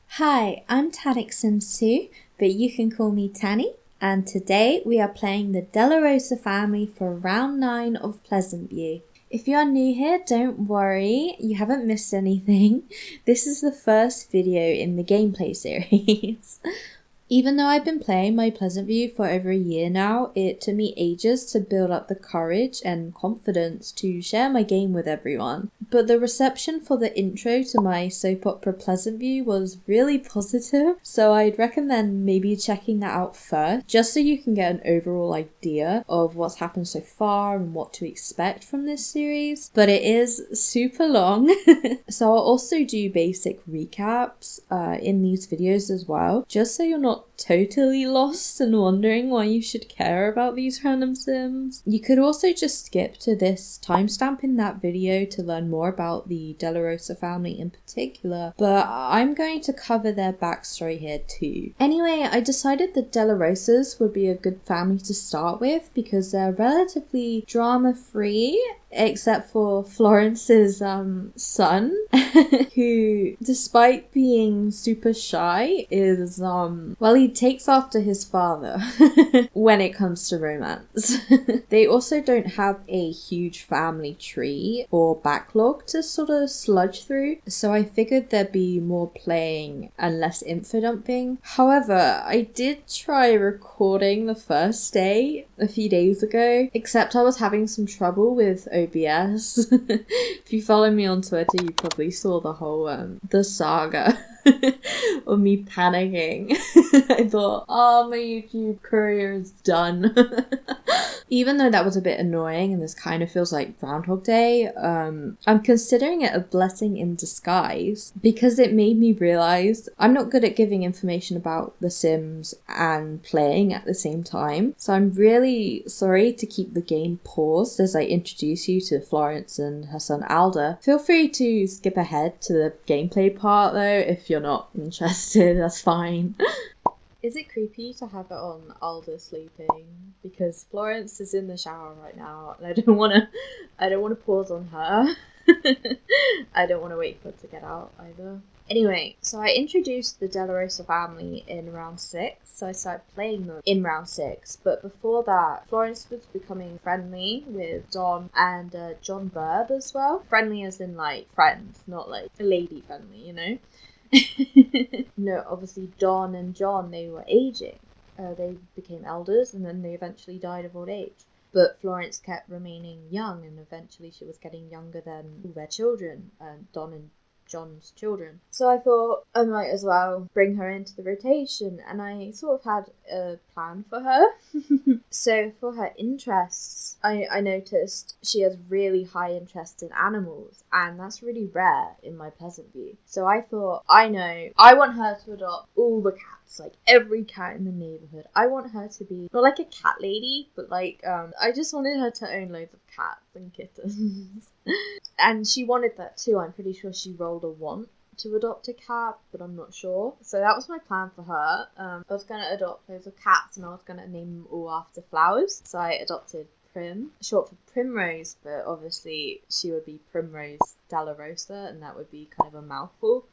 Hi, I'm Tanic Sims 2, but you can call me Tanny, and today we are playing the Delarosa family for round 9 of Pleasantview. If you are new here, don't worry, you haven't missed anything. This is the first video in the gameplay series. Even though I've been playing my Pleasantview for over a year now, it took me ages to build up the courage and confidence to share my game with everyone. But the reception for the intro to my soap opera Pleasantview was really positive, so I'd recommend maybe checking that out first, just so you can get an overall idea of what's happened so far and what to expect from this series. But it is super long, so I'll also do basic recaps in these videos as well, just so you're not totally lost and wondering why you should care about these random sims. You could also just skip to this timestamp in that video to learn more about the Delarosa family in particular, but I'm going to cover their backstory here too. Anyway, I decided the Delarosas would be a good family to start with because they're relatively drama-free, except for Florence's son, who, despite being super shy, is, well, he takes after his father when it comes to romance. They also don't have a huge family tree or backlog to sort of sludge through, so I figured there'd be more playing and less info dumping. However, I did try recording the first day a few days ago, except I was having some trouble with OBS. If you follow me on Twitter, you probably saw the whole the saga of me panicking. I thought, oh, my YouTube career is done. Even though that was a bit annoying and this kind of feels like Groundhog Day, I'm considering it a blessing in disguise because it made me realize I'm not good at giving information about The Sims and playing at the same time. So I'm really sorry to keep the game paused as I introduce you to Florence and her son Alder. Feel free to skip ahead to the gameplay part though if you're not interested, that's fine. Is it creepy to have it on Alder sleeping? Because Florence is in the shower right now and I don't want to pause on her. I don't want to wait for her to get out either. Anyway, so I introduced the Delarosa family in round 6, so I started playing them in round 6. But before that, Florence was becoming friendly with Don and John Burb as well. Friendly as in like friends, not like lady friendly, you know? No, obviously Don and John, they were aging. They became elders and then they eventually died of old age. But Florence kept remaining young and eventually she was getting younger than all their children, Don and John's children. So I thought I might as well bring her into the rotation, and I sort of had a plan for her. So for her interests, I noticed she has really high interest in animals, and that's really rare in my Pleasantview. So I thought, I know, I want her to adopt all the cats, like every cat in the neighborhood. I want her to be not like a cat lady, but like I just wanted her to own loads of cats and kittens. And she wanted that too. I'm pretty sure she rolled a want to adopt a cat, but I'm not sure. So that was my plan for her. I was going to adopt loads of cats and I was going to name them all after flowers. So I adopted Prim, short for Primrose, but obviously she would be Primrose Delarosa and that would be kind of a mouthful.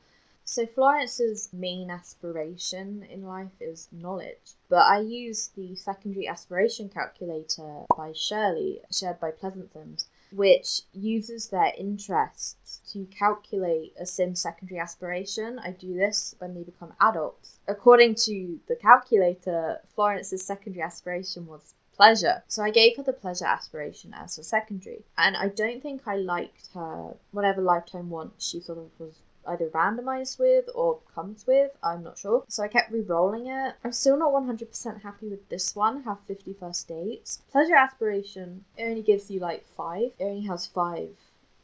So Florence's main aspiration in life is knowledge, but I used the secondary aspiration calculator by Shirley, shared by PleasantSims, which uses their interests to calculate a Sim's secondary aspiration. I do this when they become adults. According to the calculator, Florence's secondary aspiration was pleasure. So I gave her the pleasure aspiration as her secondary. And I don't think I liked her, whatever lifetime want she sort of was either randomized with or comes with, I'm not sure. So I kept re-rolling it. I'm still not 100% happy with this one, have 50 first dates. Pleasure aspiration, it only gives you like 5. It only has 5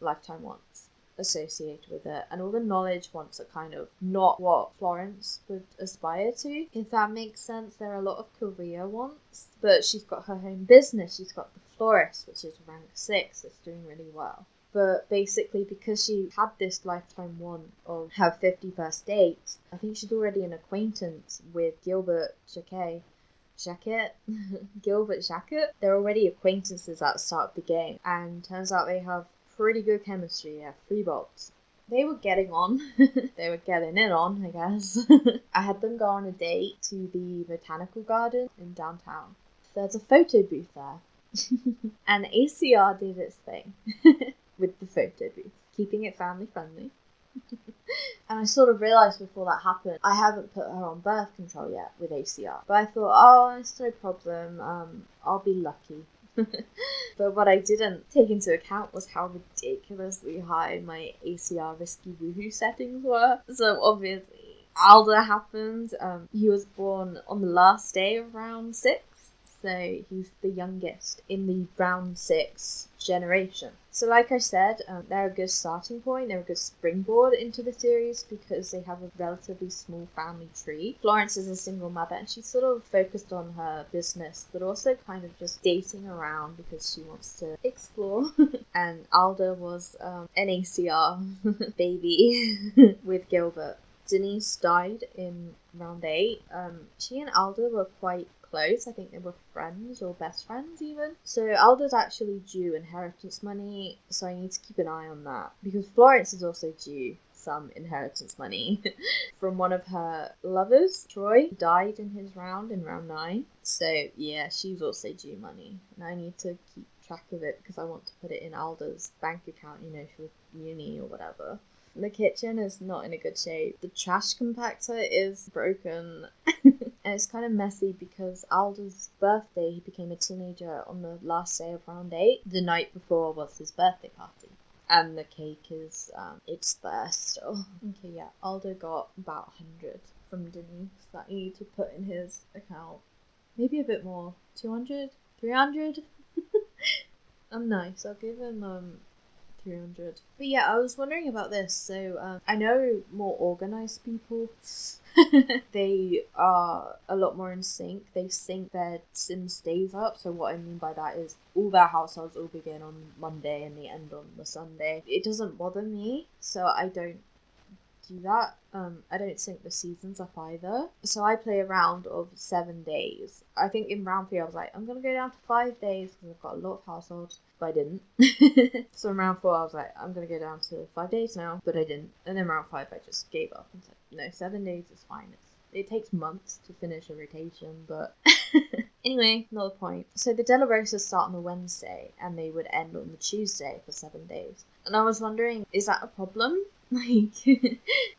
lifetime wants associated with it, and all the knowledge wants are kind of not what Florence would aspire to, if that makes sense. There are a lot of career wants, but she's got her home business. She's got the florist, which is rank 6. It's doing really well. But basically, because she had this lifetime want of have 50 first dates, I think she's already an acquaintance with Gilbert Jacquet, Jacket, Gilbert Jacket, they're already acquaintances at the start of the game, and turns out they have pretty good chemistry. Yeah, 3 bolts. They were getting on. They were getting it on, I guess. I had them go on a date to the botanical garden in downtown. There's a photo booth there. And ACR did its thing with the photo booth, keeping it family friendly. And I sort of realised before that happened, I haven't put her on birth control yet with ACR. But I thought, oh, it's no problem, I'll be lucky. But what I didn't take into account was how ridiculously high my ACR risky woohoo settings were. So obviously, Alder happened. He was born on the last day of round 6. So he's the youngest in the round 6 generation. So like I said, they're a good starting point, they're a good springboard into the series because they have a relatively small family tree. Florence is a single mother and she's sort of focused on her business, but also kind of just dating around because she wants to explore. And Alder was an ACR baby with Gilbert. Denise died in round 8. She and Alder were quite close. I think they were friends or best friends even. So Alder's actually due inheritance money, so I need to keep an eye on that. Because Florence is also due some inheritance money from one of her lovers. Troy died in his round in round 9. So yeah, she's also due money. And I need to keep track of it because I want to put it in Alder's bank account, you know, for uni or whatever. The kitchen is not in a good shape. The trash compactor is broken. And it's kind of messy because Alder's birthday, he became a teenager on the last day of round 8. The night before was his birthday party. And the cake is, it's there still. Okay, yeah, Alder got about 100 from Denise that he need to put in his account. Maybe a bit more. 200? 300? I'm nice. I'll give him, 300. But yeah, I was wondering about this. So I know more organized people. They are a lot more in sync. They sync their Sims days up. So what I mean by that is all their households all begin on Monday and they end on the Sunday. It doesn't bother me, so I don't do that. I don't sync the seasons up either. So I play a round of 7 days. I think in round 3 I was like, I'm gonna go down to 5 days because I've got a lot of households, but I didn't. So in round 4 I was like, I'm gonna go down to 5 days now, but I didn't. And then round 5 I just gave up and said, no, 7 days is fine. It takes months to finish a rotation, but anyway, not the point. So the Delarosas start on the Wednesday and they would end on the Tuesday for 7 days. And I was wondering, is that a problem? Like,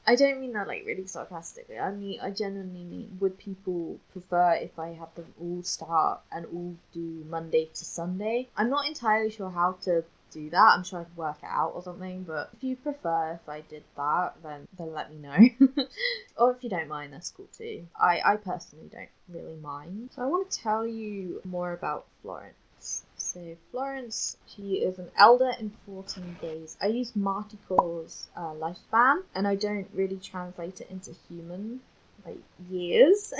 I don't mean that like really sarcastically. I mean, I genuinely mean, would people prefer if I had them all start and all do Monday to Sunday? I'm not entirely sure how to do that. I'm sure I could work it out or something, but if you prefer if I did that, then let me know. Or if you don't mind, that's cool too. I personally don't really mind. So I want to tell you more about Florence. So Florence, she is an elder in 14 days. I use Marticore's lifespan, and I don't really translate it into human, like, years.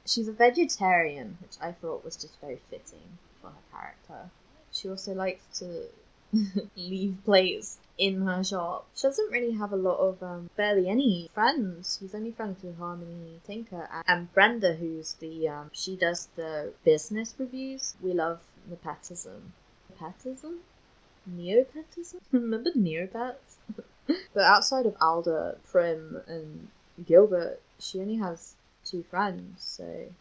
She's a vegetarian, which I thought was just very fitting for her character. She also likes to leave plates in her shop. She doesn't really have a lot of, barely any friends. She's only friends with Harmony, Tinker, and Brenda, who's the, she does the business reviews. We love Nepotism. Nepotism? Neopatism? Remember Neopats? But outside of Alder, Prim, and Gilbert, she only has 2 friends, so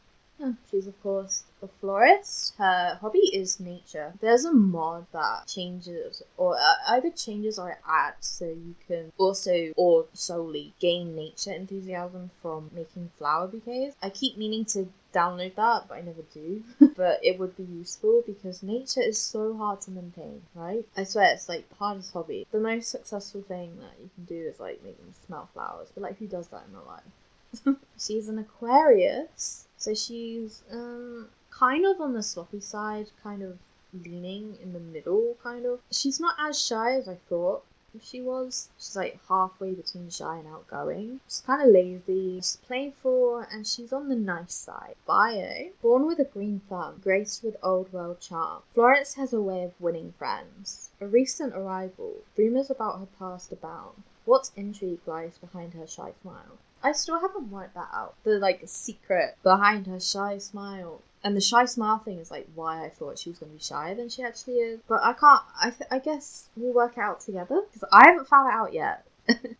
she's of course a florist. Her hobby is nature. There's a mod that changes, or either changes or adds, so you can also, or solely, gain nature enthusiasm from making flower bouquets. I keep meaning to download that, but I never do. But it would be useful because nature is so hard to maintain, right? I swear, it's like the hardest hobby. The most successful thing that you can do is like make them smell flowers, but like who does that in real life? She's an Aquarius, so she's kind of on the sloppy side, kind of leaning in the middle, kind of. She's not as shy as I thought she was. She's like halfway between shy and outgoing. She's kind of lazy, she's playful, and she's on the nice side. Bio: born with a green thumb, graced with old world charm, Florence has a way of winning friends. A recent arrival, rumours about her past abound. What intrigue lies behind her shy smile? I still haven't worked that out. The, like, secret behind her shy smile. And the shy smile thing is like why I thought she was going to be shyer than she actually is. But I guess we'll work it out together because I haven't found it out yet.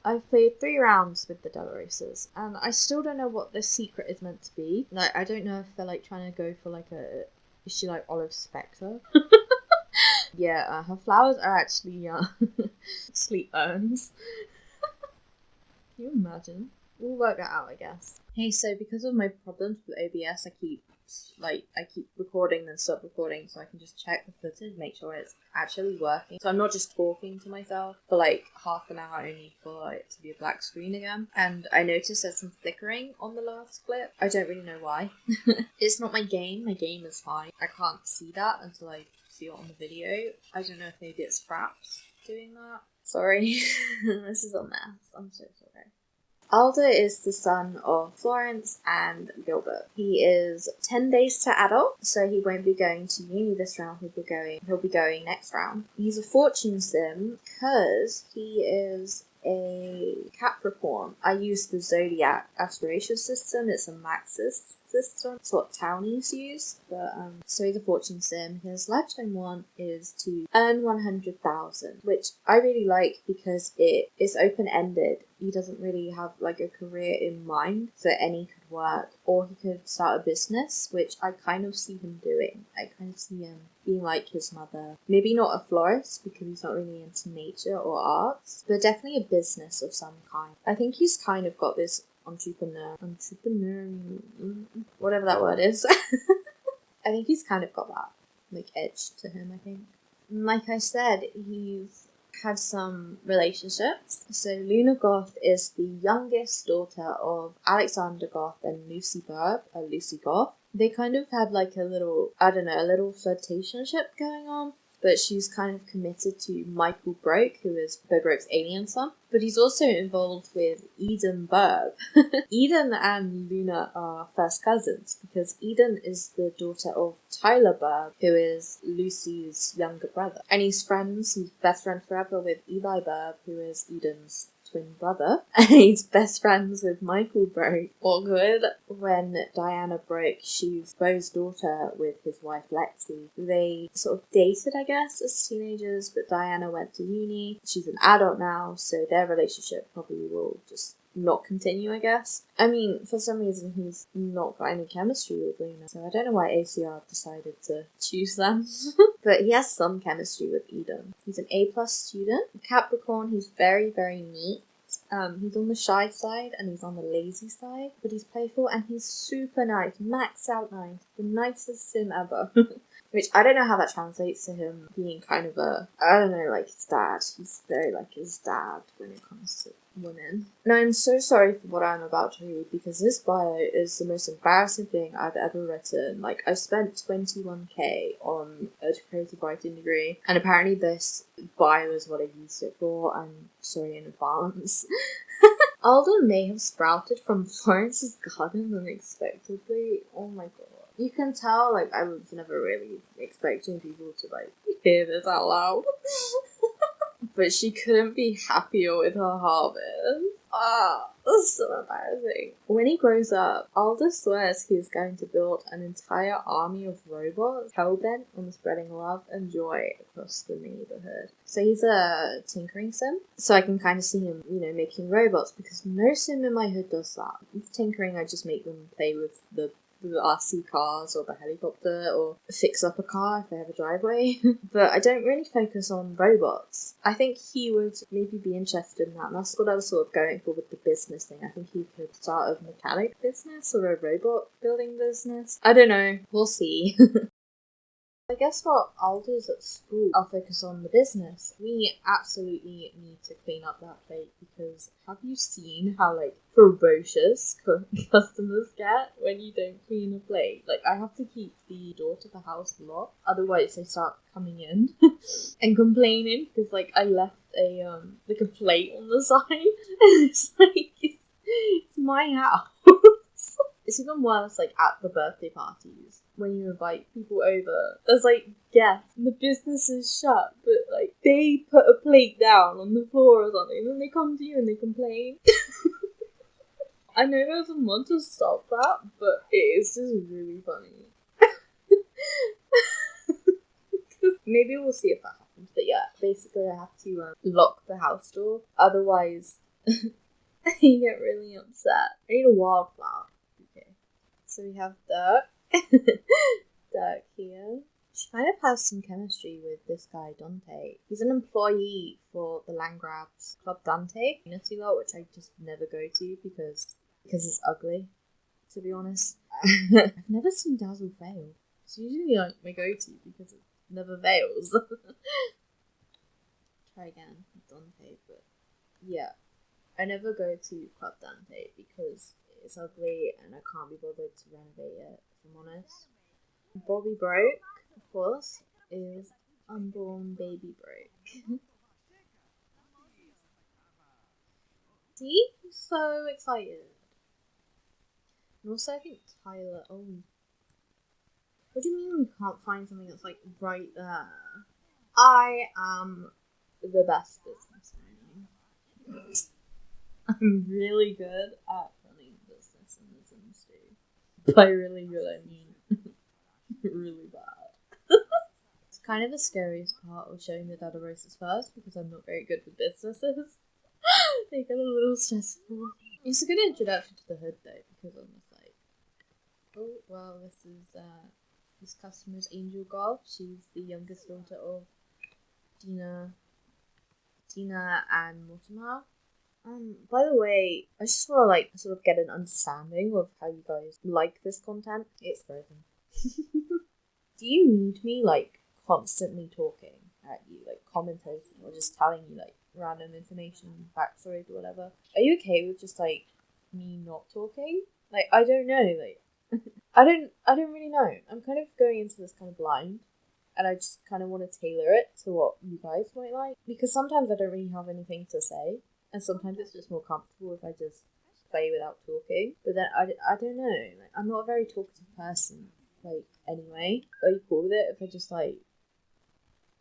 I've played 3 rounds with the Delarosas, and I still don't know what the secret is meant to be. Like, I don't know if they're like trying to go for like is she like Olive Spectre? Yeah, her flowers are actually sleep urns. Can you imagine? We'll work that out, I guess. Hey, so because of my problems with OBS, I keep recording and stop recording so I can just check the footage, make sure it's actually working. So I'm not just talking to myself for like half an hour only for it to be a black screen again. And I noticed there's some flickering on the last clip. I don't really know why. It's not my game. My game is fine. I can't see that until I see it on the video. I don't know if maybe it's Fraps doing that. Sorry. This is a mess. I'm so sorry. Alder is the son of Florence and Gilbert. He is 10 days to adult, so he won't be going to uni this round. He'll be going next round. He's a fortune sim because he is a Capricorn. I use the Zodiac aspiration system. It's a Maxis system. It's what townies use. But so he's a fortune sim. His lifetime want is to earn 100,000, which I really like because it is open-ended. He doesn't really have like a career in mind, so any could work, or he could start a business, which I kind of see him doing. I kind of see him being like his mother. Maybe not a florist because he's not really into nature or arts, but definitely a business of some kind. I think he's kind of got this entrepreneur, whatever that word is. I think he's kind of got that like edge to him, I think. Like I said, he's had some relationships. So Luna Goth is the youngest daughter of Alexander Goth and Lucy Goth. They kind of had like a little flirtationship going on, but she's kind of committed to Michael Broke, who is Bo Broke's alien son. But he's also involved with Eden Berg. Eden and Luna are first cousins because Eden is the daughter of Tyler Berg, who is Lucy's younger brother. And he's best friend forever with Eli Berg, who is Eden's twin brother. And he's best friends with Michael Broke. Awkward. When Diana Broke, she's Bo's daughter with his wife Lexi. They sort of dated, I guess, as teenagers, but Diana went to uni. She's an adult now, so their relationship probably will just not continue, I guess. I mean, for some reason he's not got any chemistry with Luna, so I don't know why ACR decided to choose them. But he has some chemistry with Eden. He's an A+ student. Capricorn, he's very, very neat. He's on the shy side and he's on the lazy side, but he's playful and he's super nice, max out nice, the nicest sim ever. Which I don't know how that translates to him being kind of like his dad. He's very like his dad when it comes to women. And I'm so sorry for what I'm about to read because this bio is the most embarrassing thing I've ever written. Like, I spent 21k on a creative writing degree, and apparently this bio is what I used it for. I'm sorry in advance. Alder may have sprouted from Florence's garden unexpectedly. Oh my god. You can tell, like, I was never really expecting people to, like, hear this out loud. But she couldn't be happier with her harvest. That's so embarrassing. When he grows up, Alder swears he is going to build an entire army of robots hell-bent on spreading love and joy across the neighborhood. So he's a tinkering sim. So I can kind of see him, making robots, because no sim in my hood does that. With tinkering, I just make them play with the RC cars or the helicopter or fix up a car if they have a driveway. But I don't really focus on robots. I think he would maybe be interested in that, and that's what I was sort of going for with the business thing. I think he could start a mechanic business or a robot building business. I don't know. We'll see. I guess while Alder's at school, I'll focus on the business. We absolutely need to clean up that plate because have you seen how, ferocious customers get when you don't clean a plate? I have to keep the door to the house locked, otherwise they start coming in and complaining because, I left a plate on the side and it's my house. It's even worse, at the birthday parties, when you invite people over. There's, guests, and the business is shut, but, they put a plate down on the floor or something, and then they come to you and they complain. I know there's a want to stop that, but it is just really funny. Maybe we'll see if that happens. But yeah, basically I have to lock the house door. Otherwise, you get really upset. I need a wildflower. Okay. So we have Dirk. Dirk here. She kind of has some chemistry with this guy, Dante. He's an employee for the Landgrabs Club Dante, community lot, which I just never go to because it's ugly, to be honest. I've never seen Dazzle fail. It's usually like my go-to because it never fails. Try again, Dante, but yeah. I never go to Club Dante because it's ugly and I can't be bothered to renovate it, if I'm honest. Bobby Broke, of course, is unborn baby Broke. See? I'm so excited. And also I think Tyler, what do you mean we can't find something that's like right there? I am the best businessman. I'm really good at running business in the Sims 2. By really good, I mean really bad. It's kind of the scariest part of showing the Delarosas first because I'm not very good with businesses. They get a little stressful. It's a good introduction to the hood though because I'm just like, oh well, this customer's Angel Golf. She's the youngest daughter of Tina and Mortimer. By the way, I just want to like sort of get an understanding of how you guys like this content. It's frozen. Do you need me like constantly talking at you, like commentating or just telling you like random information, backstories or whatever? Are you okay with just like me not talking? Like I don't know, like I don't really know. I'm kind of going into this kind of blind. And I just kind of want to tailor it to what you guys might like. Because sometimes I don't really have anything to say. And sometimes it's just more comfortable if I just play without talking. But then I don't know. Like, I'm not a very talkative person. Like, anyway. Are you cool with it if I just, like,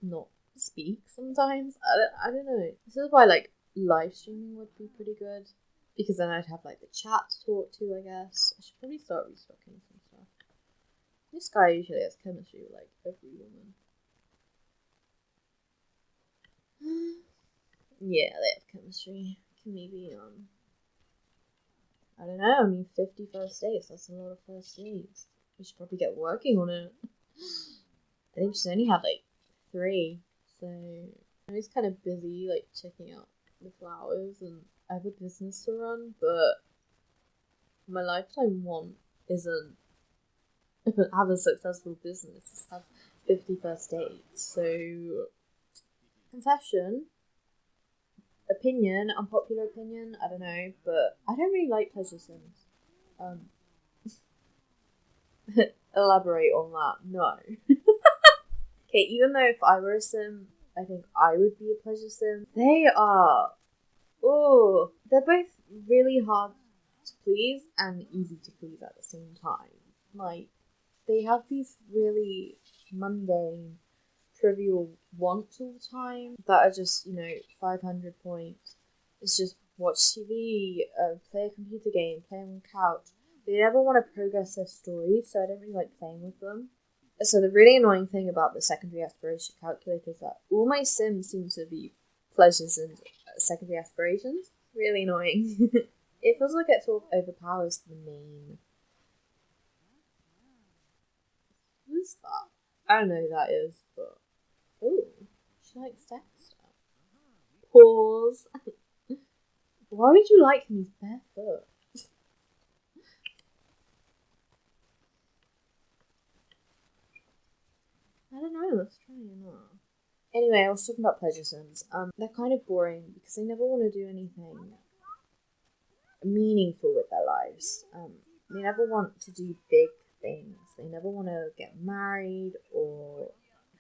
not speak sometimes? I don't know. This is why, like, live streaming would be pretty good. Because then I'd have, like, the chat to talk to, I guess. I should probably start restocking some stuff. This guy usually has chemistry with, like, every woman. Yeah, they have chemistry. Can maybe, I don't know, 50 first dates. That's a lot of first dates. We should probably get working on it. I think she's only had, like, 3. So, I'm just kind of busy, like, checking out the flowers, and I have a business to run, but my lifetime want isn't have a successful business, have 50 first dates. So, confession, opinion, unpopular opinion, I don't know, but I don't really like pleasure sims. Elaborate on that. No. Okay, even though if I were a sim, I think I would be a pleasure sim. They're both really hard to please and easy to please at the same time. Like, they have these really mundane, trivial wants all the time that are just, 500 points. It's just watch TV, play a computer game, play on the couch. They never want to progress their story, so I don't really like playing with them. So the really annoying thing about the secondary aspiration calculator is that all my sims seem to be pleasures and secondary aspirations. Really annoying. It feels like it sort of overpowers the main. What is that? I don't know who that is, but ooh, she likes Dexter. Pause. Why would you like him? He's barefoot. I don't know, let's try another. Anyway, I was talking about pleasure sims. They're kind of boring because they never want to do anything meaningful with their lives. They never want to do big things. They never want to get married or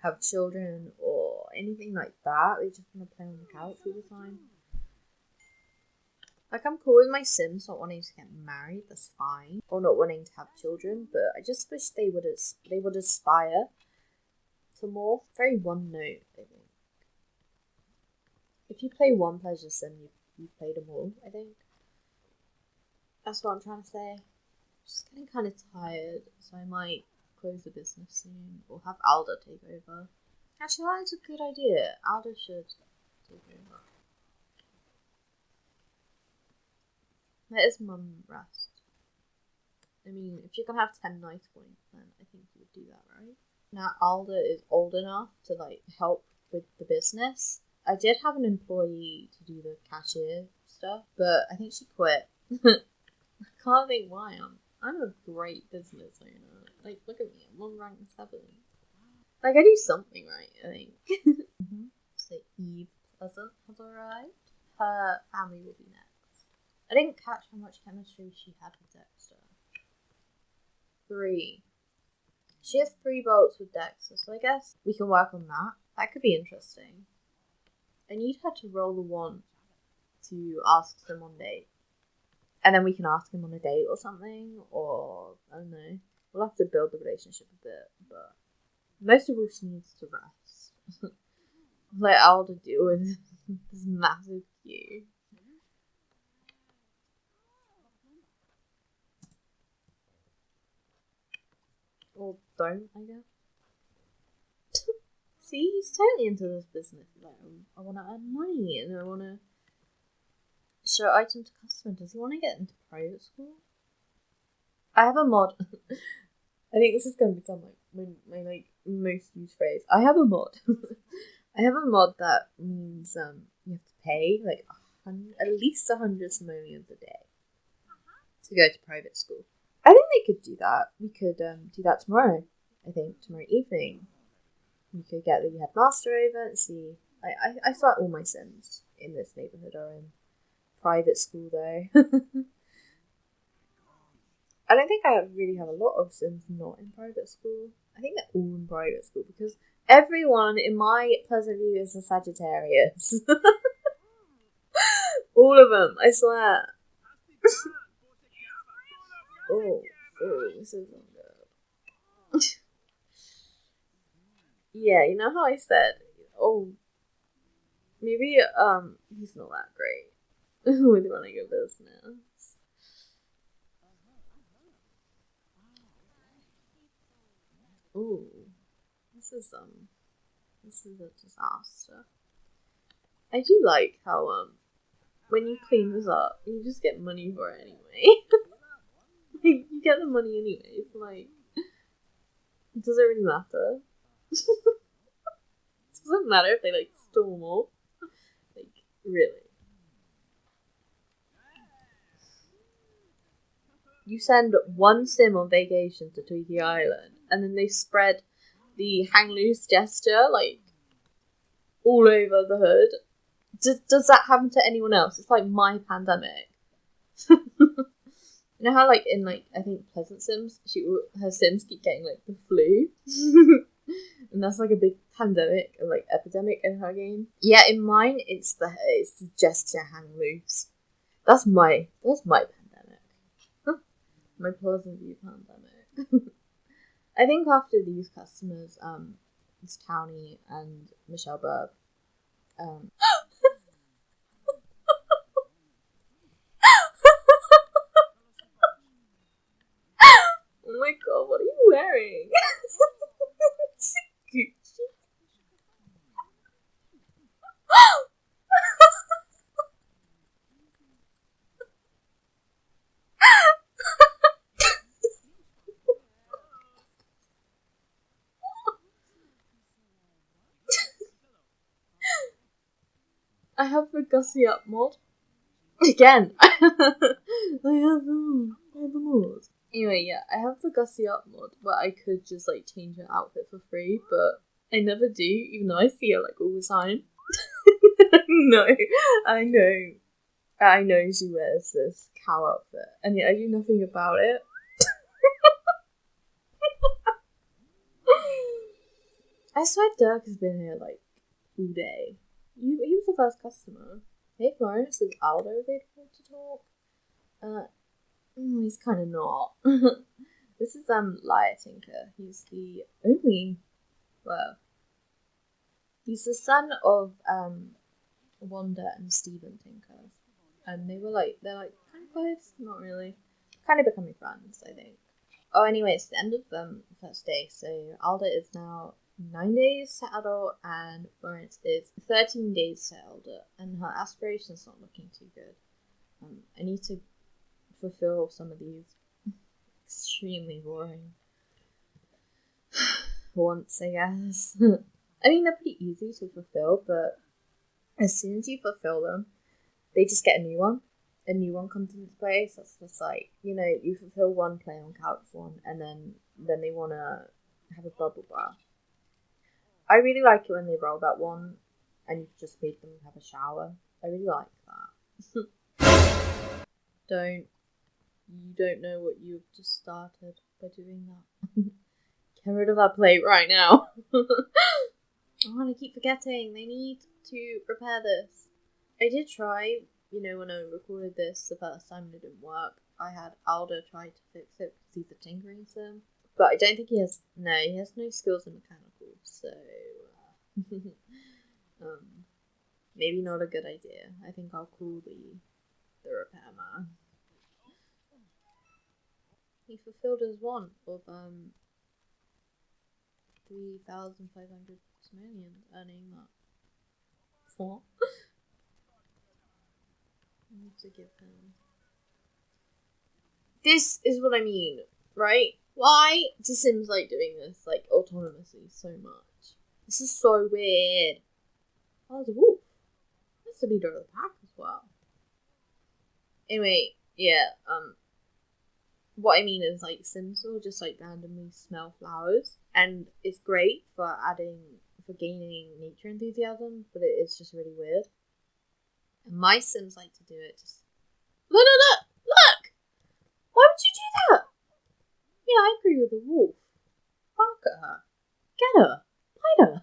have children or anything like that. They just want to play on the couch all the time. Like, I'm cool with my sims not wanting to get married, that's fine. Or not wanting to have children, but I just wish they would aspire to more. Very one note, I think. If you play one pleasure sim, you've played them all, I think. That's what I'm trying to say. I'm just getting kind of tired, so I might close the business soon, or have Alder take over. Actually, that's a good idea. Alder should take over. Let his mum rest. I mean, if you're gonna have 10 nice points, then I think you would do that, right? Now Alder is old enough to like help with the business. I did have an employee to do the cashier stuff, but I think she quit. I can't think why. I'm a great business owner. Like, look at me, I'm on rank 7. Like, I do something right, I think. So Eve Pleasant has arrived. Her family will be next. I didn't catch how much chemistry she had with Dexter. 3. She has 3 bolts with Dexter, so I guess we can work on that. That could be interesting. I need her to roll the 1 to ask them on date. And then we can ask him on a date or something, or I don't know. We'll have to build the relationship a bit, but most of all, she needs to rest. Let Alder deal with this massive queue. Or don't, I guess. See, he's totally into this business. Like, I want to earn money, and I want to show item to customer. Does he want to get into private school? I have a mod. I think this is going to become like my like most used phrase. I have a mod. I have a mod that means you have to pay like at least 100 simoleons a day to go to private school. I think they could do that. We could do that tomorrow. I think tomorrow evening. We could get the headmaster over and see. I thought all my Sims in this neighborhood are in private school though. I don't think I really have a lot of Sims not in private school. I think they're all in private school because everyone in my Pleasantview is a Sagittarius. All of them, I swear. Oh, this is not good. Yeah, you know how I said, maybe he's not that great with running a business. Ooh, this is a disaster. I do like how when you clean this up, you just get money for it anyway. Like, you get the money anyway, so like, does it really matter? It doesn't matter if they like stole more. Like, really. You send one Sim on vacation to Tweaky Island, and then they spread the hang loose gesture like all over the hood. Does that happen to anyone else? It's like my pandemic. You know how like in like I think PleasantSims, her Sims keep getting like the flu, and that's like a big pandemic and like epidemic in her game. Yeah, in mine it's the gesture hang loose. That's my pandemic. My Pleasantview pandemic. I think after these customers, it's Tanny and Michelle Burb. Oh my god, what are you wearing? Gucci. I have the Gussy Up mod. Again. I have the mod. Anyway, yeah, I have the Gussy Up mod, but I could just like change her outfit for free, but I never do, even though I see her like all the time. No, I know she wears this cow outfit, and yet I do nothing about it. I swear Dirk has been here like all day. He was the first customer. Hey Florence, is Alder available to talk? He's kind of not. This is Liar Tinker. He's the only, he's the son of Wanda and Stephen Tinker, and they're like kind of close, not really, kind of becoming friends, I think. Oh, anyway, it's the end of the first day, so Alder is now 9 days to adult, and Florence is 13 days to elder, and her aspiration's not looking too good. I need to fulfill some of these extremely boring wants, I guess. I mean, they're pretty easy to fulfill, but as soon as you fulfill them, they just get a new one. A new one comes into play, so it's just like, you know, you fulfill one, play on couch one, and then they want to have a bubble bath. I really like it when they roll that one, and you've just made them have a shower. I really like that. You don't know what you've just started by doing that. Get rid of that plate right now. I keep forgetting. They need to repair this. I did try, you know, when I recorded this the first time and it didn't work. I had Alder try to fix it because he's a tinkering sim. But I don't think he has no skills in mechanical, so maybe not a good idea. I think I'll call the repairman. He fulfilled his want of 3,500 simoleons, earning that. What? I need to give him. This is what I mean, right? Why do Sims like doing this, like, autonomously so much? This is so weird. Oh, there's a wolf. That's the leader of the pack as well. Anyway, yeah, what I mean is, like, Sims will just, like, randomly smell flowers, and it's great for gaining nature enthusiasm, but it is just really weird. And my Sims like to do it just... Look! Why would you do that? Yeah, I agree with the wolf. Bark at her. Get her. Bite her.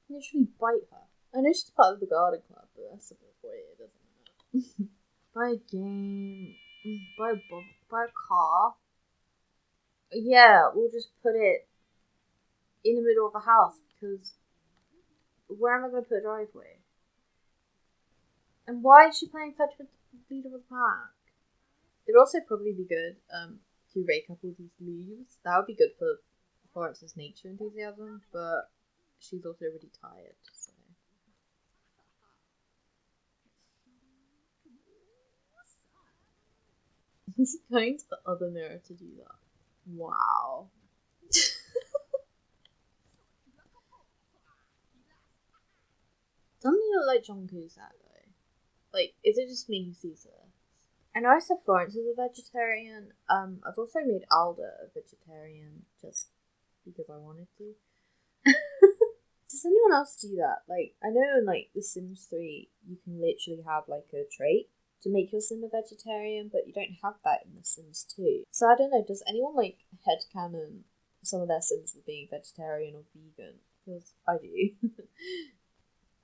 Literally bite her. I know she's part of the garden club, but that's a bit weird, isn't it? Buy a game. Buy a car. Yeah, we'll just put it in the middle of the house, because where am I going to put a driveway? And why is she playing fetch with the leader of the pack? It'd also probably be good to rake up all these leaves. That would be good for Florence's nature enthusiasm, but she's also really tired, so... He's going to the other mirror to do that. Wow. Doesn't he look like John Cusack, though? Like, is it just me who sees this? I know I said Florence is a vegetarian. I've also made Alder a vegetarian just because I wanted to. Does anyone else do that? Like, I know in, like, The Sims 3, you can literally have, like, a trait to make your sim a vegetarian, but you don't have that in The Sims 2. So I don't know, does anyone, like, headcanon some of their Sims as being vegetarian or vegan? Because I do.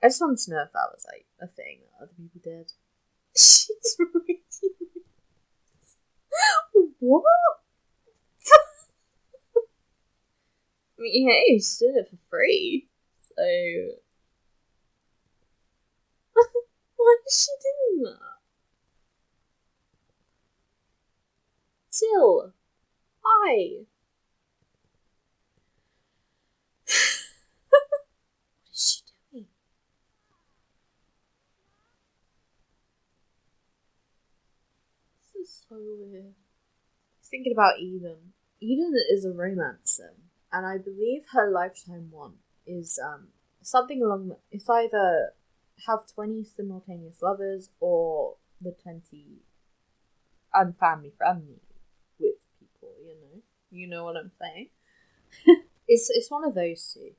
I just wanted to know if that was, like, a thing that other people did. She's really What? I mean, hey, she's doing it for free. So... Why is she doing that? Jill! Hi! What is she doing? This is so weird. I was thinking about Eden. Eden is a romance sim, and I believe her lifetime one is something along the... It's either have 20 simultaneous lovers or the 20 family friendly with people, you know? You know what I'm saying? It's one of those two.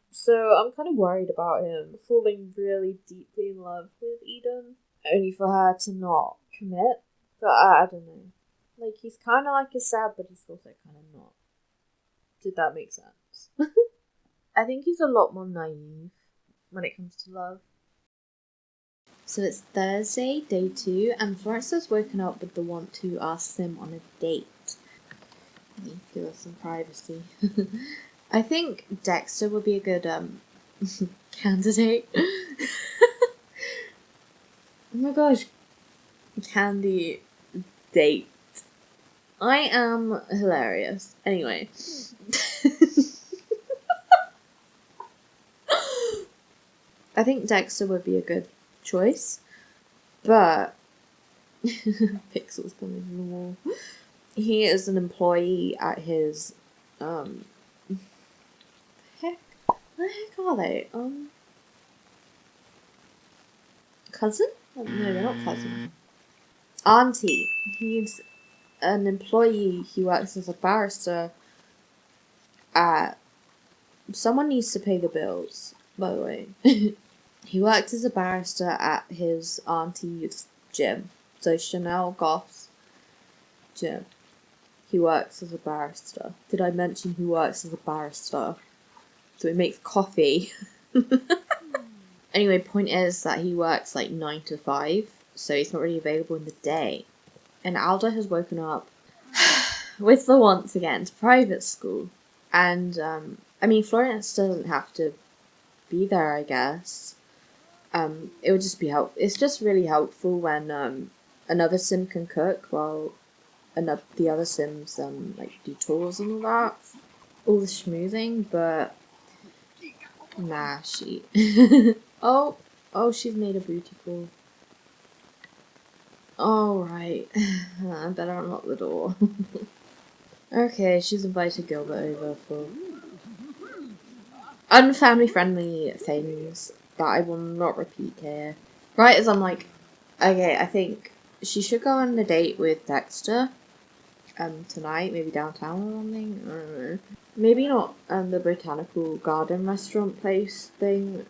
So I'm kind of worried about him falling really deeply in love with Eden, only for her to not commit. But I don't know. Like, he's kind of like a sad, but he's also kind of not. Did that make sense? I think he's a lot more naive when it comes to love. So it's Thursday, day 2, and Florence has woken up with the want to ask Sim on a date. I need to give us some privacy. I think Dexter would be a good candidate. Oh my gosh. Candy date I am hilarious. Anyway. I think Dexter would be a good choice, but Pixel's coming from the wall. He is an employee at his where the heck are they? Cousin? No, they're not cousin. Auntie. He's an employee. He works as a barrister at. Someone needs to pay the bills, by the way. He works as a barrister at his auntie's gym. So Chanel Goff's gym. He works as a barrister. Did I mention he works as a barrister? So he makes coffee. Anyway, point is that he works like 9 to 5, so he's not really available in the day. And Alder has woken up with the wants again to private school. And, I mean, Florence doesn't have to be there, I guess. It would just be it's just really helpful when another sim can cook while the other sims like do chores and all that, all the schmoozing. But nah, she oh she's made a booty call. All right, I better unlock the door. Okay, she's invited Gilbert over for unfamily friendly things that I will not repeat here. Right as I'm like, okay, I think she should go on a date with Dexter tonight, maybe downtown or something. I don't know. Maybe not the botanical garden restaurant place thing,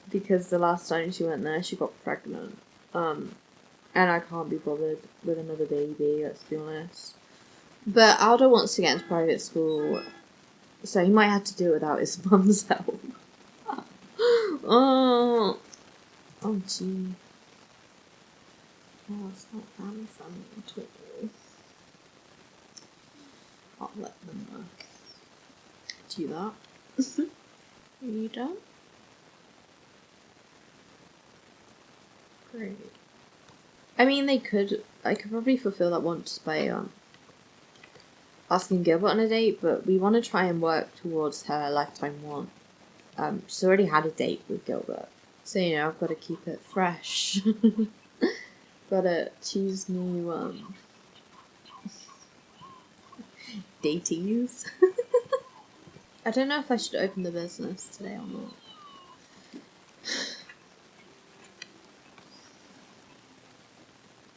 because the last time she went there she got pregnant. And I can't be bothered with another baby, let's be honest. But Aldo wants to get into private school, so he might have to do it without his mum's help. Oh gee. Oh, it's not family friendly at all. I'll let them do that. Are you done? Great. I mean, I could probably fulfill that want just by asking Gilbert on a date, but we want to try and work towards her lifetime want. She's already had a date with Gilbert, so you know I've got to keep it fresh. Gotta choose new datees. I don't know if I should open the business today or not.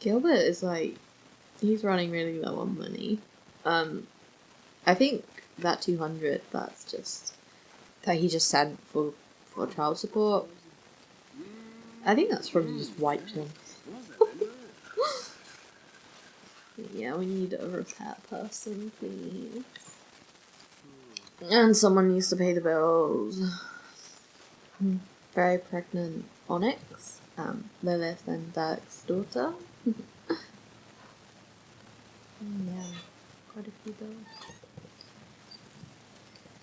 Gilbert is like, he's running really low on money. I think that 200, that's just that he just sent for child support. I think that's probably just wiped him. Yeah, we need a repair person, please. And someone needs to pay the bills. Very pregnant Onyx, Lilith and Dirk's daughter. Yeah, quite a few bills.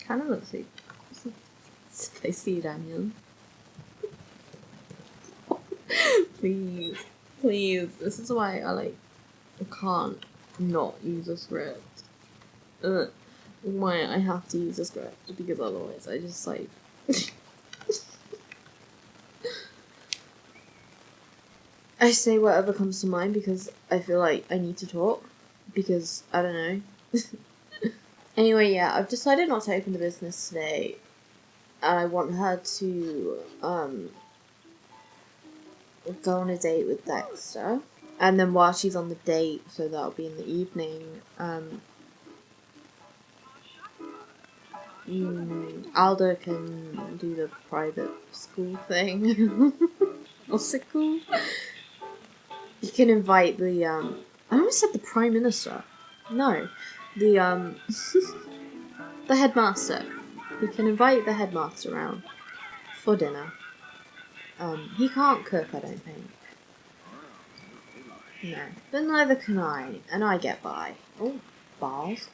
Kind of looks like spicy Daniel. Please, this is why I can't not use a script. Why I have to use a script, because otherwise I just I say whatever comes to mind because I feel like I need to talk, because I don't know. Anyway, yeah, I've decided not to open the business today, and I want her to go on a date with Dexter, and then while she's on the date, so that'll be in the evening, Alder can do the private school thing. What's it called? You can invite the I almost said the Prime Minister. No. The the headmaster. You can invite the headmaster around for dinner. He can't cook, I don't think. No. But neither can I, and I get by. Oh, bars.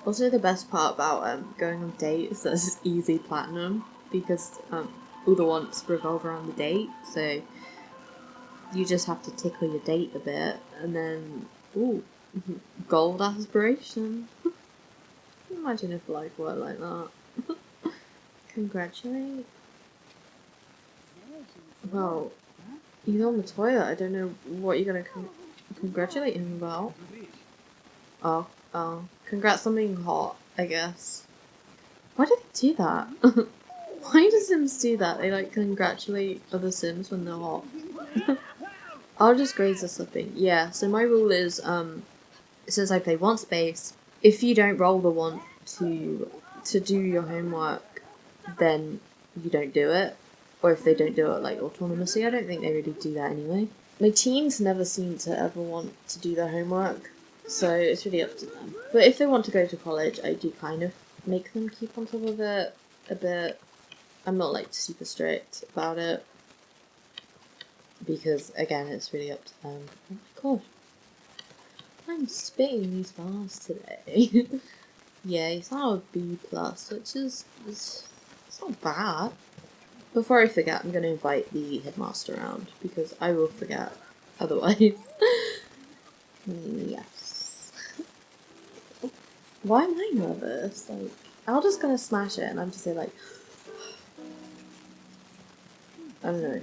Also, the best part about going on dates is easy platinum, because all the wants revolve around the date, so you just have to tickle your date a bit, and then, ooh, Gold aspiration. Imagine if life were like that. Congratulate. Well, he's on the toilet. I don't know what you're gonna congratulate him about. Oh. Congrats on being hot, I guess. Why do they do that? Why do Sims do that? They like congratulate other Sims when they're hot. I'll just grades are slipping. Yeah, so my rule is, since I play one space, if you don't roll the one to do your homework, then you don't do it. Or if they don't do it like autonomously, I don't think they really do that anyway. My teens never seem to ever want to do their homework, so it's really up to them. But if they want to go to college, I do kind of make them keep on top of it a bit. I'm not like super strict about it, because again, it's really up to them. Oh my god. I'm spitting these bars today. Yeah, he's not a B+, which is it's not bad. Before I forget, I'm going to invite the headmaster around, because I will forget otherwise. Yes. Why am I nervous? Like, Alder's going to smash it, and I'm just say like, I don't know.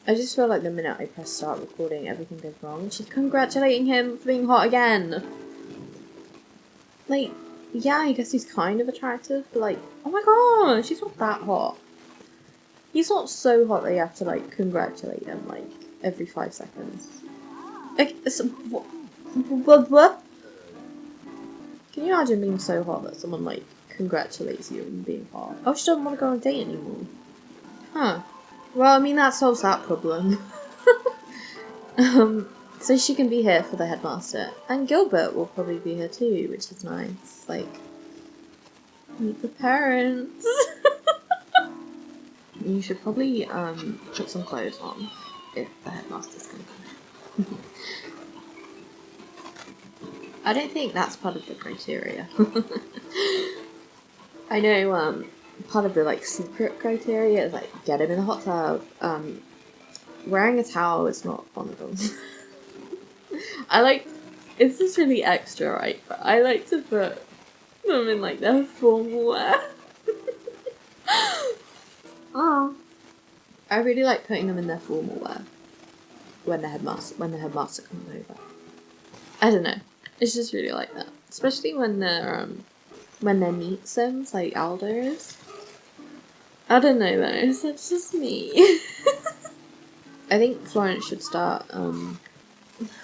I just feel like the minute I press start recording, everything goes wrong. She's congratulating him for being hot again. Like, yeah, I guess he's kind of attractive, but like, oh my god, she's not that hot. He's not so hot that you have to like congratulate him like every 5 seconds. Like, what? Can you imagine being so hot that someone like congratulates you on being hot? Oh, she doesn't want to go on a date anymore. Huh. Well, I mean, that solves that problem. So she can be here for the headmaster. And Gilbert will probably be here too, which is nice. Like, meet the parents. You should probably, put some clothes on if the headmaster's gonna come. I don't think that's part of the criteria. I know, part of the, like, secret criteria is, like, get him in a hot tub. Wearing a towel is not one of them. It's just really extra, right? But I like to put them in, like, their formal wear. Oh. I really like putting them in their formal wear when the headmaster comes over. I don't know. It's just really like that. Especially when they're neat Sims, like Alder is. I don't know though, that's just me. I think Florence should start,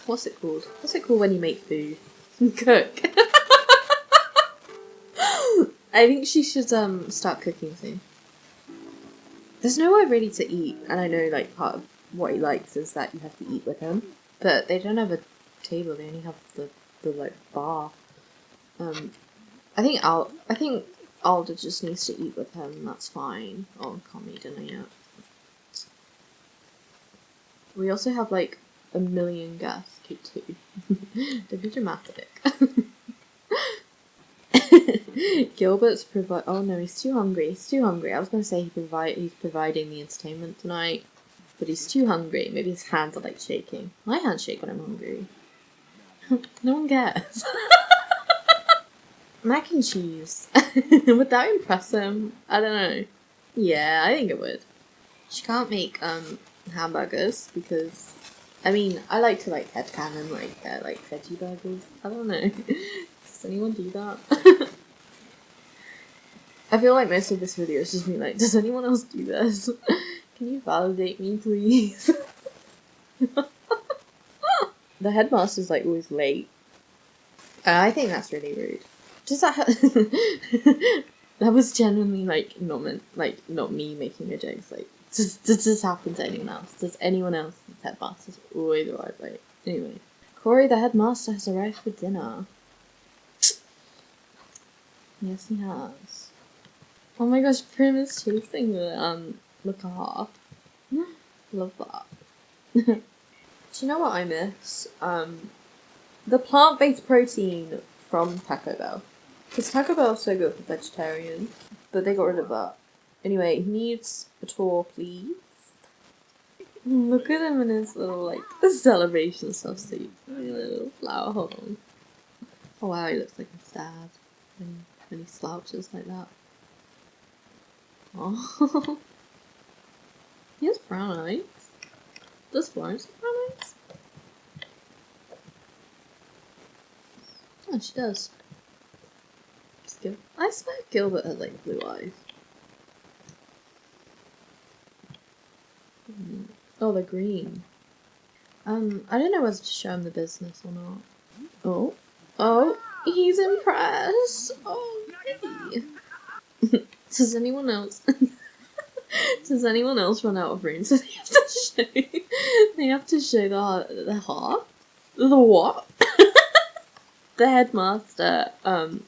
what's it called? What's it called when you make food? Cook. I think she should, start cooking soon. There's nowhere really to eat, and I know, like, part of what he likes is that you have to eat with him. But they don't have a table, they only have the like, bar. I think Alder just needs to eat with him, and that's fine. Oh, I can't eat dinner yet. We also have, like, 1 million guests, too. Don't be dramatic. Gilbert's oh no, he's too hungry. I was gonna say he's providing the entertainment tonight, but he's too hungry. Maybe his hands are like shaking. My hands shake when I'm hungry. No one cares. Mac and cheese. Would that impress him? I don't know. Yeah, I think it would. She can't make hamburgers because, I mean, I like to like headcanon like veggie burgers. I don't know. Does anyone do that? I feel like most of this video is just me like, does anyone else do this? Can you validate me, please? The headmaster's like always late. I think that's really rude. Does that that was genuinely like not me making a joke. Like, does this happen to anyone else? Does anyone else's headmasters always arrive late? Anyway, Corey, the headmaster, has arrived for dinner. Yes, he has. Oh my gosh, Prim is chasing the car. Love that. Do you know what I miss? The plant-based protein from Taco Bell. Because Taco Bell is so good for vegetarians, but they got rid of that. Anyway, he needs a tour, please. Look at him in his little, like, celebration stuff suit. Little flower, hold on. Oh wow, he looks like he's sad when he slouches like that. Oh. He has brown eyes. Does Florence have brown eyes? Oh, she does. I swear Gilbert has like blue eyes. Oh, they're green. I don't know whether to show him the business or not. Oh. Oh, he's impressed. Oh, hey. Does anyone else... Does anyone else run out of room? So they have to show the heart? The what? The headmaster, the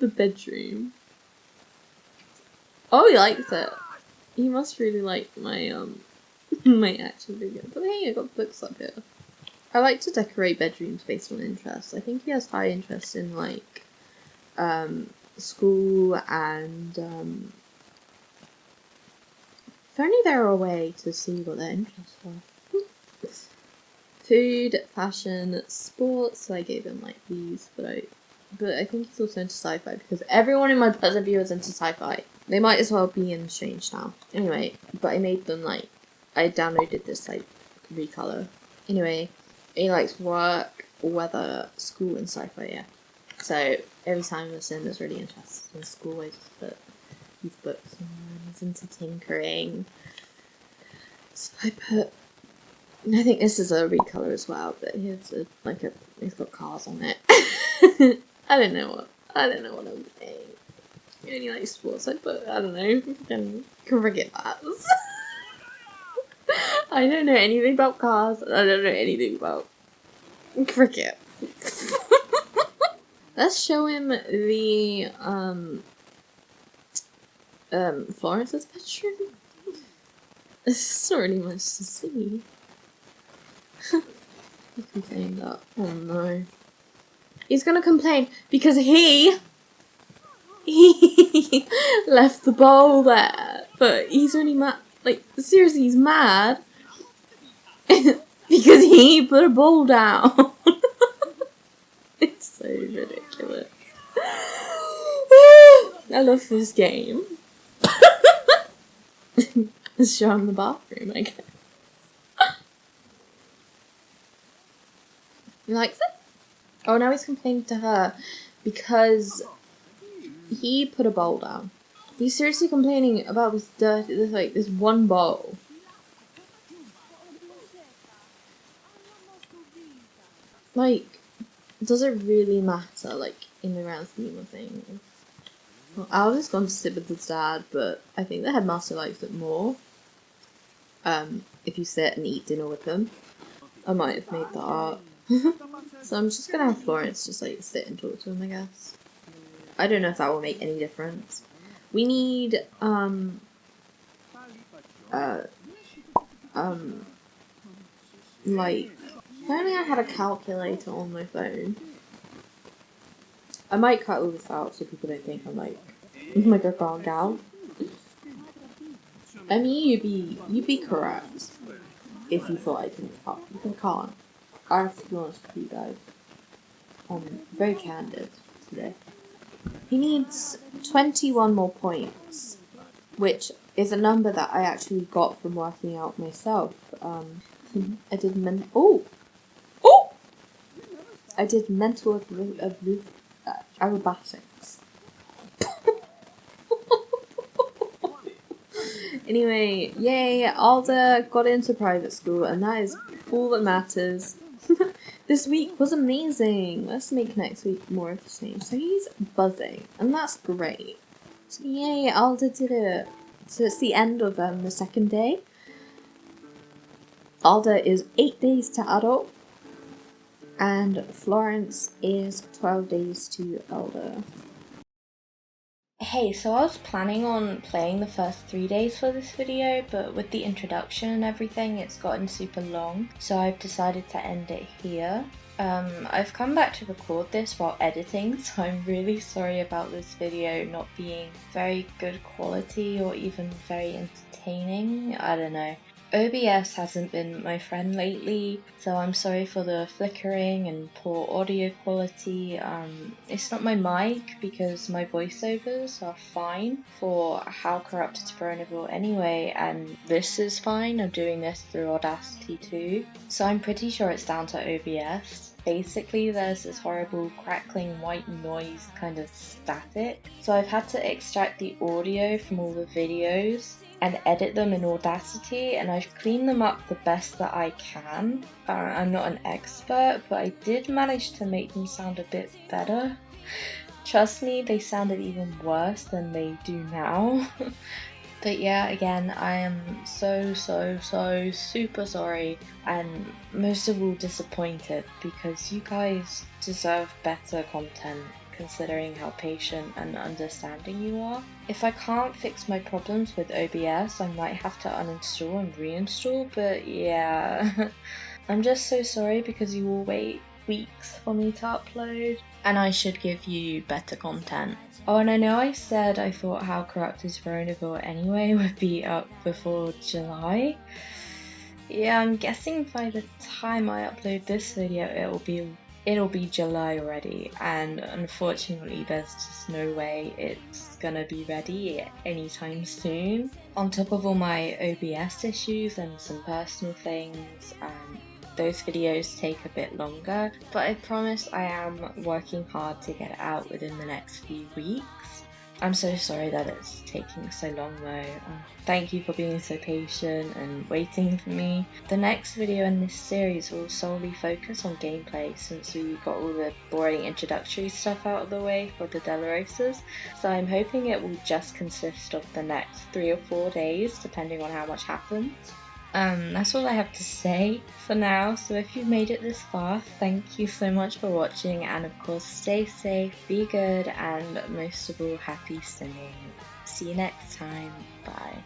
bedroom. Oh, he likes it. He must really like my, my action video. But hey, I got books up here. I like to decorate bedrooms based on interests. I think he has high interest in, like, school and, if only there were a way to see what their interests are. Food, fashion, sports. So I gave him like these, but I think he's also into sci-fi because everyone in my Pleasantview is into sci-fi. They might as well be in Strange now. Anyway, but I made them like I downloaded this like recolor. Anyway, he likes work, weather, school, and sci-fi. Yeah. So every time I was in, was really interested in school. I just put these books on. He's into tinkering. So I think this is a recolor as well, but he's got cars on it. I don't know what I'm saying. You only like sports, I don't know. Can forget that. I don't know anything about cars. I don't know anything about cricket. Let's show him the Florence's bedroom. There's not really much to see. He complained that. Oh no. He's gonna complain because he left the bowl there. But he's really mad. Like, seriously, he's mad. Because he put a bowl down. It's so ridiculous. I love this game. Let's show him the bathroom, I guess. He likes it? Oh, now he's complaining to her because he put a bowl down. He's seriously complaining about this dirty, this one bowl. Like, does it really matter, like, in the grand scheme of things? Well, Alder's gone to sit with his dad, but I think the headmaster likes it more. If you sit and eat dinner with them. I might have made that up. So I'm just gonna have Florence just like sit and talk to him, I guess. I don't know if that will make any difference. We need like, if only I had a calculator on my phone. I might cut all this out so people don't think I'm like a girl gal. I mean, you'd be correct if you thought I didn't cut. I can't. I have to be honest with you guys. I'm very candid today. He needs 21 more points, which is a number that I actually got from working out myself. I did I did mental aerobatics. Anyway, yay, Alder got into private school, and that is all that matters. This week was amazing. Let's make next week more of the same. So he's buzzing, and that's great. So yay, Alder did it. So it's the end of the second day. Alder is 8 days to adult, and Florence is 12 days to elder. Hey, so I was planning on playing the first 3 days for this video, but with the introduction and everything, it's gotten super long, so I've decided to end it here. I've come back to record this while editing, so I'm really sorry about this video not being very good quality or even very entertaining. I don't know. OBS hasn't been my friend lately, so I'm sorry for the flickering and poor audio quality. It's not my mic because my voiceovers are fine for How Corrupt Is Veronable anyway, and this is fine. I'm doing this through Audacity too, so I'm pretty sure it's down to OBS. Basically, there's this horrible crackling white noise kind of static, so I've had to extract the audio from all the videos and edit them in Audacity, and I've cleaned them up the best that I can. I'm not an expert, but I did manage to make them sound a bit better. Trust me, they sounded even worse than they do now. But yeah, again, I am so super sorry, and most of all disappointed, because you guys deserve better content considering how patient and understanding you are. If I can't fix my problems with OBS, I might have to uninstall and reinstall, but yeah. I'm just so sorry because you will wait weeks for me to upload, and I should give you better content. Oh, and I know I said I thought How Corrupt Is Veronable anyway would be up before July. Yeah, I'm guessing by the time I upload this video it'll be July already, and unfortunately there's just no way it's gonna be ready anytime soon. On top of all my OBS issues and some personal things, those videos take a bit longer, but I promise I am working hard to get it out within the next few weeks. I'm so sorry that it's taking so long though. Thank you for being so patient and waiting for me. The next video in this series will solely focus on gameplay, since we got all the boring introductory stuff out of the way for the Delarosas, so I'm hoping it will just consist of the next 3 or 4 days, depending on how much happens. That's all I have to say for now, so if you've made it this far, thank you so much for watching, and of course stay safe, be good, and most of all, happy simming. See you next time, bye.